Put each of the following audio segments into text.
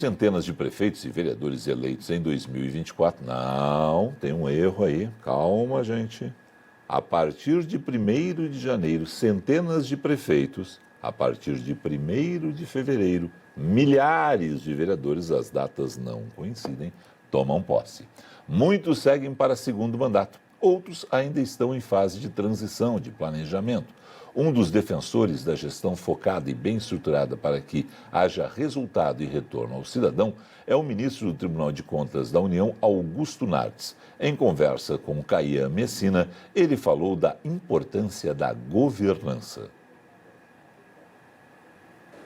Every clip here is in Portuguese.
Centenas de prefeitos e vereadores eleitos em 2024. Não, tem um erro aí. Calma, gente. A partir de 1º de janeiro, centenas de prefeitos. A partir de 1º de fevereiro, milhares de vereadores, as datas não coincidem, tomam posse. Muitos seguem para segundo mandato. Outros ainda estão em fase de transição, de planejamento. Um dos defensores da gestão focada e bem estruturada para que haja resultado e retorno ao cidadão é o ministro do Tribunal de Contas da União, Augusto Nardes. Em conversa com Caian Messina, ele falou da importância da governança.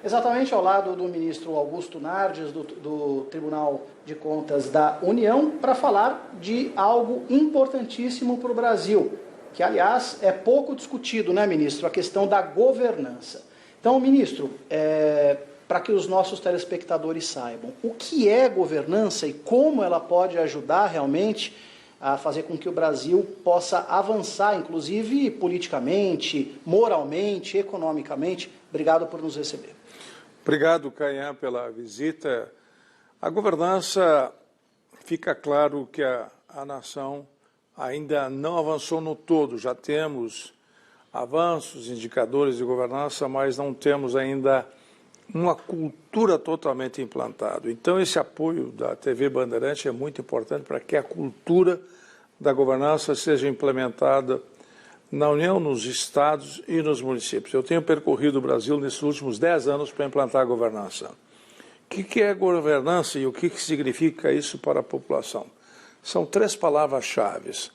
Exatamente ao lado do ministro Augusto Nardes, do Tribunal de Contas da União, para falar de algo importantíssimo para o Brasil, que, aliás, é pouco discutido, né, ministro? A questão da governança. Então, ministro, para que os nossos telespectadores saibam, o que é governança e como ela pode ajudar realmente a fazer com que o Brasil possa avançar, inclusive politicamente, moralmente, economicamente. Obrigado por nos receber. Obrigado, Caian, pela visita. A governança, fica claro que a nação ainda não avançou no todo. Já temos avanços, indicadores de governança, mas não temos ainda uma cultura totalmente implantada. Então, esse apoio da TV Bandeirante é muito importante para que a cultura da governança seja implementada na União, nos estados e nos municípios. Eu tenho percorrido o Brasil nesses últimos 10 anos para implantar a governança. O que é governança e o que significa isso para a população? São 3 palavras-chave.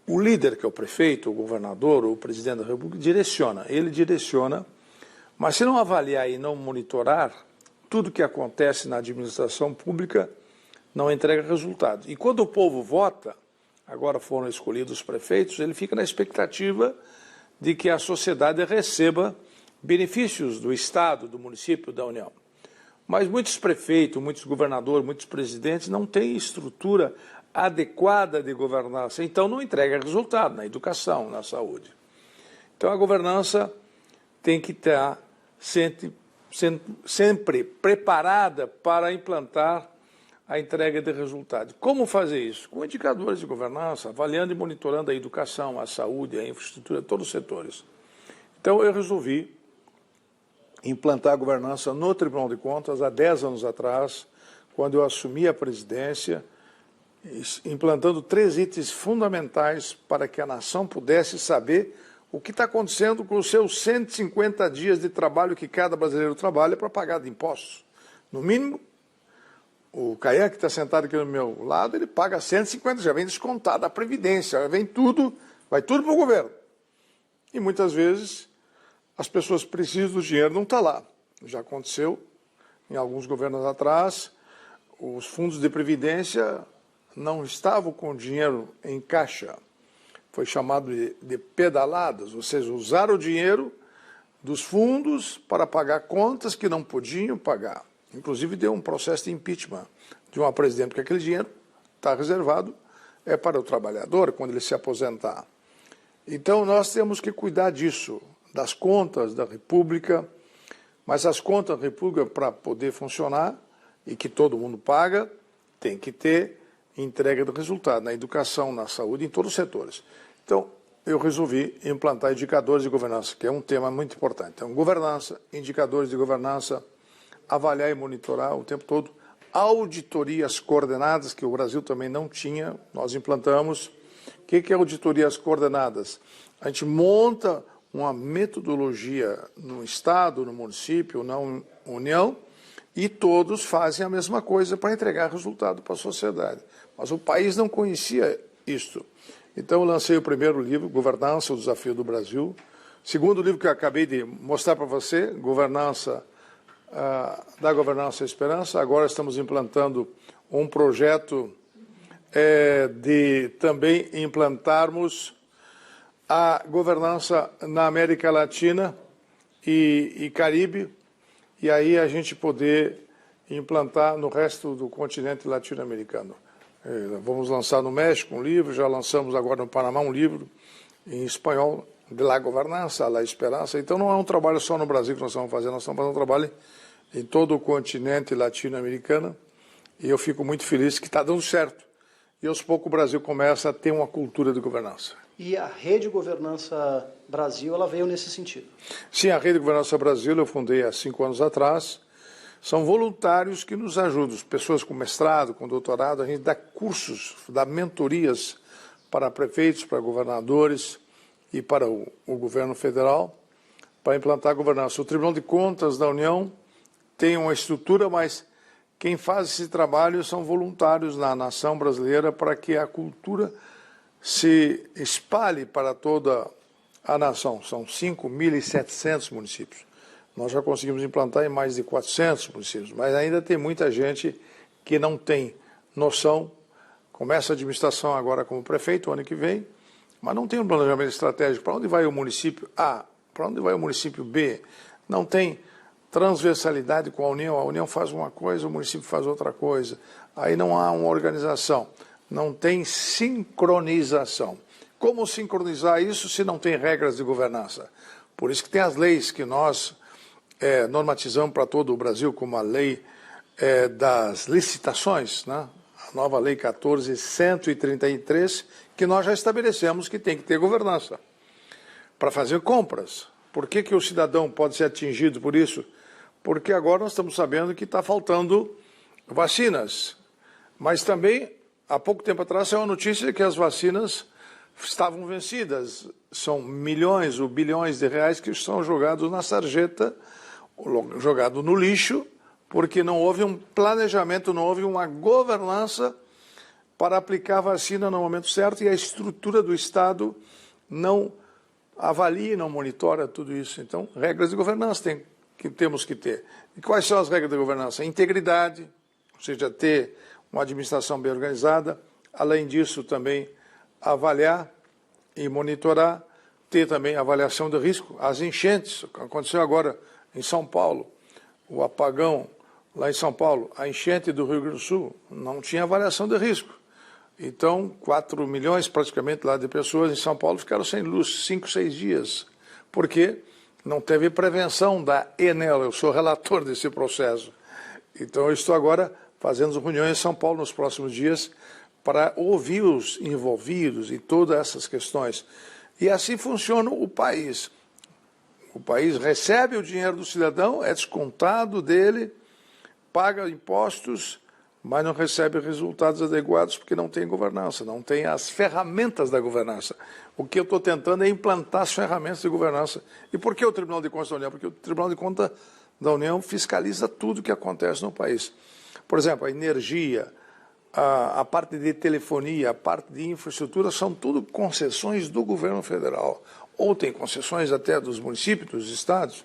O líder, que é o prefeito, o governador, o presidente da República, ele direciona, mas se não avaliar e não monitorar, tudo que acontece na administração pública não entrega resultado. E quando o povo vota, agora foram escolhidos os prefeitos, ele fica na expectativa de que a sociedade receba benefícios do Estado, do município, da União. Mas muitos prefeitos, muitos governadores, muitos presidentes não têm estrutura adequada de governança, então não entrega resultado na educação, na saúde. Então a governança tem que estar sempre preparada para implantar a entrega de resultados. Como fazer isso? Com indicadores de governança, avaliando e monitorando a educação, a saúde, a infraestrutura, todos os setores. Então eu resolvi implantar a governança no Tribunal de Contas há 10 anos atrás, quando eu assumi a presidência, implantando 3 itens fundamentais para que a nação pudesse saber o que está acontecendo com os seus 150 dias de trabalho que cada brasileiro trabalha para pagar de impostos. No mínimo, o Caian, que está sentado aqui no meu lado, ele paga 150, já vem descontado a Previdência, já vem tudo, vai tudo para o governo. E muitas vezes as pessoas precisam do dinheiro, não está lá. Já aconteceu em alguns governos atrás, os fundos de Previdência não estavam com dinheiro em caixa. Foi chamado de pedaladas, ou seja, usaram o dinheiro dos fundos para pagar contas que não podiam pagar. Inclusive deu um processo de impeachment de uma presidente, porque aquele dinheiro está reservado para o trabalhador quando ele se aposentar. Então nós temos que cuidar disso, das contas da República, mas as contas da República, para poder funcionar e que todo mundo paga, tem que ter entrega do resultado na educação, na saúde, em todos os setores. Então, eu resolvi implantar indicadores de governança, que é um tema muito importante. Então, governança, indicadores de governança, avaliar e monitorar o tempo todo, auditorias coordenadas, que o Brasil também não tinha, nós implantamos. O que é auditorias coordenadas? A gente monta uma metodologia no Estado, no município, na União, e todos fazem a mesma coisa para entregar resultado para a sociedade. Mas o país não conhecia isto. Então eu lancei o primeiro livro, Governança, o Desafio do Brasil. Segundo livro que eu acabei de mostrar para você, Governança, da Governança à Esperança. Agora estamos implantando um projeto de também implantarmos a governança na América Latina e Caribe, e aí a gente poder implantar no resto do continente latino-americano. Vamos lançar no México um livro, já lançamos agora no Panamá um livro em espanhol, de La Governança, La Esperança. Então não é um trabalho só no Brasil que nós estamos fazendo um trabalho em todo o continente latino-americano, E eu fico muito feliz que está dando certo. E aos poucos o Brasil começa a ter uma cultura de governança. E a Rede Governança Brasil, ela veio nesse sentido? Sim, a Rede Governança Brasil eu fundei há 5 anos atrás. São voluntários que nos ajudam, pessoas com mestrado, com doutorado. A gente dá cursos, dá mentorias para prefeitos, para governadores e para o governo federal para implantar a governança. O Tribunal de Contas da União tem uma estrutura, mas quem faz esse trabalho são voluntários na nação brasileira para que a cultura se espalhe para toda a nação. São 5.700 municípios. Nós já conseguimos implantar em mais de 400 municípios, mas ainda tem muita gente que não tem noção. Começa a administração agora como prefeito, o ano que vem, mas não tem um planejamento estratégico. Para onde vai o município A? Para onde vai o município B? Não tem transversalidade com a União faz uma coisa, o município faz outra coisa. Aí não há uma organização, não tem sincronização. Como sincronizar isso se não tem regras de governança? Por isso que tem as leis que nós normatizamos para todo o Brasil, como a lei das licitações, né? A nova lei 14.133, que nós já estabelecemos que tem que ter governança para fazer compras. Por que o cidadão pode ser atingido por isso? Porque agora nós estamos sabendo que está faltando vacinas. Mas também, há pouco tempo atrás, saiu uma notícia que as vacinas estavam vencidas. São milhões ou bilhões de reais que estão jogados na sarjeta, jogados no lixo, porque não houve um planejamento, não houve uma governança para aplicar a vacina no momento certo e a estrutura do Estado não avalia, não monitora tudo isso. Então, regras de governança temos que ter. E quais são as regras de governança? Integridade, ou seja, ter uma administração bem organizada. Além disso, também avaliar e monitorar, ter também avaliação de risco. As enchentes, aconteceu agora em São Paulo, o apagão lá em São Paulo, a enchente do Rio Grande do Sul, não tinha avaliação de risco. Então, 4 milhões praticamente lá de pessoas em São Paulo ficaram sem luz 5, 6 dias, porque não teve prevenção da Enel. Eu sou relator desse processo. Então, eu estou agora fazendo reuniões em São Paulo nos próximos dias para ouvir os envolvidos em todas essas questões. E assim funciona o país. O país recebe o dinheiro do cidadão, é descontado dele, paga impostos, mas não recebe resultados adequados porque não tem governança, não tem as ferramentas da governança. O que eu estou tentando é implantar as ferramentas de governança. E por que o Tribunal de Contas da União? Porque o Tribunal de Contas da União fiscaliza tudo o que acontece no país. Por exemplo, a energia, a parte de telefonia, a parte de infraestrutura, são tudo concessões do governo federal. Ou tem concessões até dos municípios, dos estados.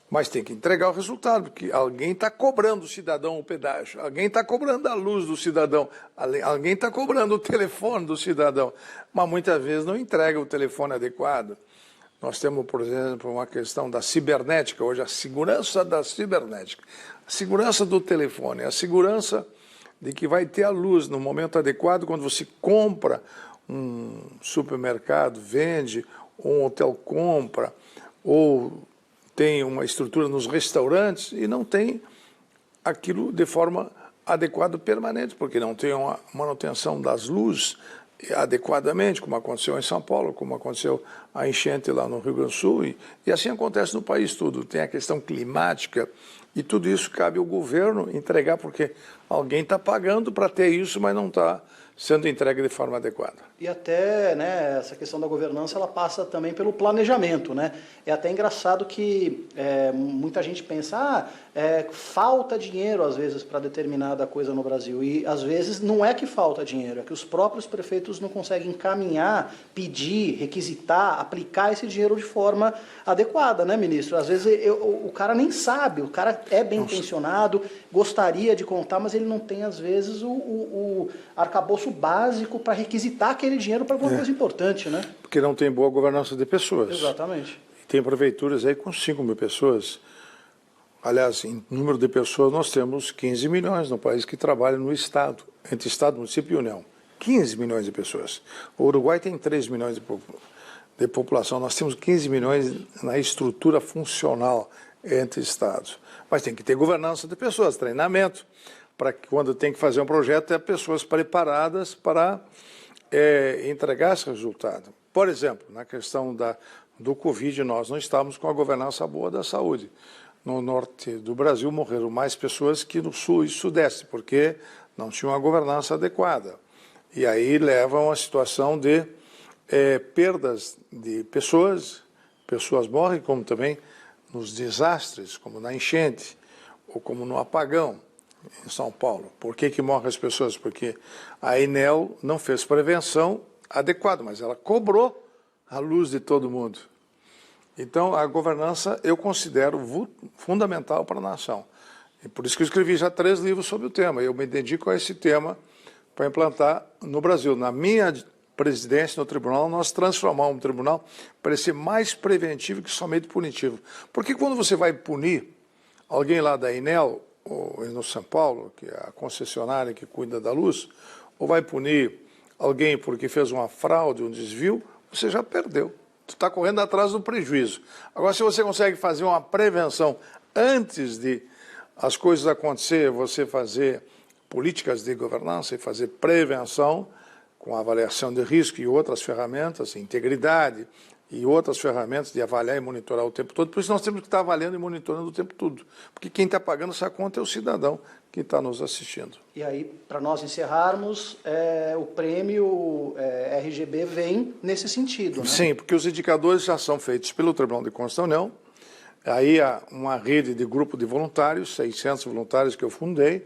Mas tem que entregar o resultado, porque alguém está cobrando o cidadão o pedágio, alguém está cobrando a luz do cidadão, alguém está cobrando o telefone do cidadão, mas muitas vezes não entrega o telefone adequado. Nós temos, por exemplo, uma questão da cibernética, hoje a segurança da cibernética, a segurança do telefone, a segurança de que vai ter a luz no momento adequado quando você compra um supermercado, vende, ou um hotel compra, ou tem uma estrutura nos restaurantes e não tem aquilo de forma adequada permanente, porque não tem uma manutenção das luzes adequadamente, como aconteceu em São Paulo, como aconteceu a enchente lá no Rio Grande do Sul, e assim acontece no país tudo. Tem a questão climática e tudo isso cabe ao governo entregar, porque alguém está pagando para ter isso, mas não está sendo entregue de forma adequada. E até, né, essa questão da governança, ela passa também pelo planejamento, né? É até engraçado que muita gente pensa, falta dinheiro às vezes para determinada coisa no Brasil, e às vezes não é que falta dinheiro, é que os próprios prefeitos não conseguem encaminhar, pedir, requisitar, aplicar esse dinheiro de forma adequada, né, ministro? Às vezes o cara nem sabe, o cara é bem intencionado, gostaria de contar, mas ele não tem às vezes o arcabouço básico para requisitar aquele dinheiro para alguma coisa importante, né? Porque não tem boa governança de pessoas. Exatamente. Tem prefeituras aí com 5 mil pessoas. Aliás, em número de pessoas, nós temos 15 milhões no país que trabalham no Estado, entre Estado, município e União. 15 milhões de pessoas. O Uruguai tem 3 milhões de população. Nós temos 15 milhões na estrutura funcional entre Estados. Mas tem que ter governança de pessoas, treinamento, para que quando tem que fazer um projeto, ter pessoas preparadas para entregar esse resultado. Por exemplo, na questão do Covid, nós não estávamos com a governança boa da saúde. No norte do Brasil morreram mais pessoas que no sul e sudeste, porque não tinham uma governança adequada. E aí leva a uma situação de perdas de pessoas morrem, como também nos desastres, como na enchente, ou como no apagão em São Paulo. Por que morrem as pessoas? Porque a Enel não fez prevenção adequada, mas ela cobrou a luz de todo mundo. Então, a governança eu considero fundamental para a nação. E por isso que eu escrevi já 3 livros sobre o tema. Eu me dedico a esse tema para implantar no Brasil. Na minha presidência no tribunal, nós transformamos o tribunal para ser mais preventivo que somente punitivo. Porque quando você vai punir alguém lá da Enel, ou no São Paulo, que é a concessionária que cuida da luz, ou vai punir alguém porque fez uma fraude, um desvio, você já perdeu. Tu está correndo atrás do prejuízo. Agora, se você consegue fazer uma prevenção antes de as coisas acontecerem, você fazer políticas de governança e fazer prevenção com avaliação de risco e outras ferramentas, integridade e outras ferramentas de avaliar e monitorar o tempo todo. Por isso nós temos que estar avaliando e monitorando o tempo todo. Porque quem está pagando essa conta é o cidadão que está nos assistindo. E aí, para nós encerrarmos, o prêmio RGB vem nesse sentido, né? Sim, porque os indicadores já são feitos pelo Tribunal de Contas da União. Aí há uma rede de grupo de voluntários, 600 voluntários que eu fundei,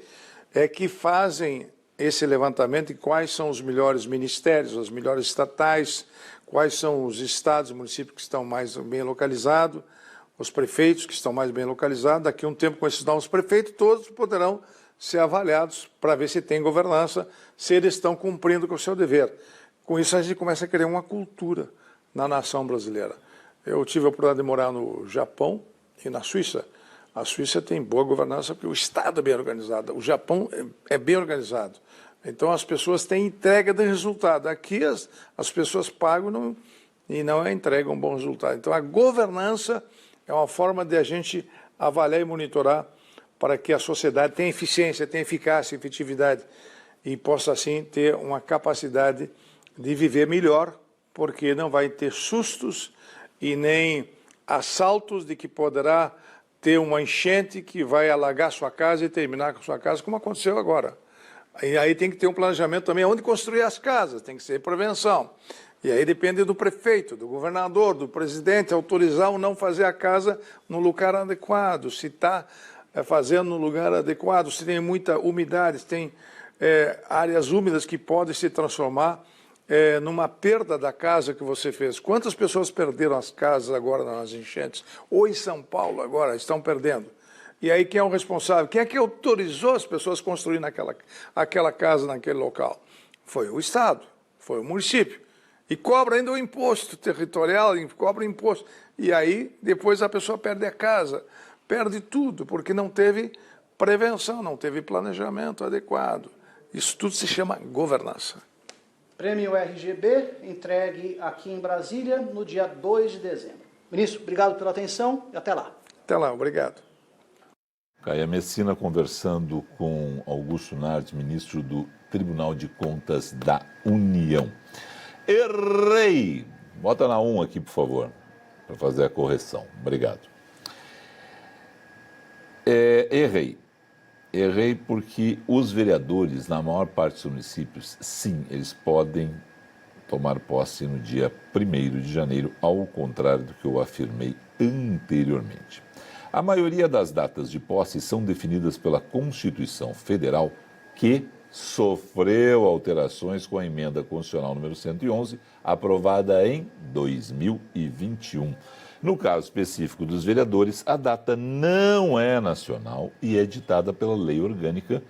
que fazem esse levantamento de quais são os melhores ministérios, os melhores estatais, quais são os estados e municípios que estão mais bem localizados, os prefeitos que estão mais bem localizados. Daqui a um tempo, com esses novos prefeitos, todos poderão ser avaliados para ver se tem governança, se eles estão cumprindo com o seu dever. Com isso, a gente começa a criar uma cultura na nação brasileira. Eu tive a oportunidade de morar no Japão e na Suíça. A Suíça tem boa governança porque o Estado é bem organizado. O Japão é bem organizado. Então, as pessoas têm entrega de resultado. Aqui, as pessoas pagam e não entregam um bom resultado. Então, a governança é uma forma de a gente avaliar e monitorar para que a sociedade tenha eficiência, tenha eficácia, efetividade e possa, assim, ter uma capacidade de viver melhor, porque não vai ter sustos e nem assaltos de que poderá ter uma enchente que vai alagar sua casa e terminar com sua casa, como aconteceu agora. E aí tem que ter um planejamento também onde construir as casas, tem que ser prevenção. E aí depende do prefeito, do governador, do presidente, autorizar ou não fazer a casa no lugar adequado, se está fazendo no lugar adequado, se tem muita umidade, se tem áreas úmidas que podem se transformar numa perda da casa que você fez. Quantas pessoas perderam as casas agora nas enchentes? Ou em São Paulo agora estão perdendo. E aí quem é o responsável? Quem é que autorizou as pessoas a construir aquela casa naquele local? Foi o Estado, foi o município. E cobra ainda o imposto territorial, cobra imposto. E aí depois a pessoa perde a casa, perde tudo, porque não teve prevenção, não teve planejamento adequado. Isso tudo se chama governança. Prêmio RGB, entregue aqui em Brasília no dia 2 de dezembro. Ministro, obrigado pela atenção e até lá. Até lá, obrigado. Caia Messina conversando com Augusto Nardes, ministro do Tribunal de Contas da União. Errei! Bota na 1 aqui, por favor, para fazer a correção. Obrigado. Errei. Errei porque os vereadores, na maior parte dos municípios, sim, eles podem tomar posse no dia 1º de janeiro, ao contrário do que eu afirmei anteriormente. A maioria das datas de posse são definidas pela Constituição Federal, que sofreu alterações com a emenda constitucional número 111, aprovada em 2021. No caso específico dos vereadores, a data não é nacional e é ditada pela lei orgânica,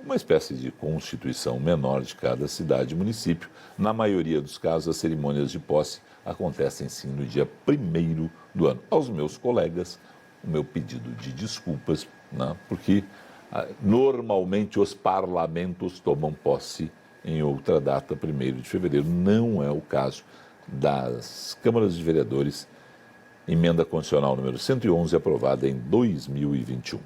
uma espécie de constituição menor de cada cidade e município. Na maioria dos casos, as cerimônias de posse acontecem sim no dia 1º do ano. Aos meus colegas, o meu pedido de desculpas, né, porque normalmente os parlamentos tomam posse em outra data, 1º de fevereiro. Não é o caso das câmaras de vereadores, emenda constitucional número 111, aprovada em 2021.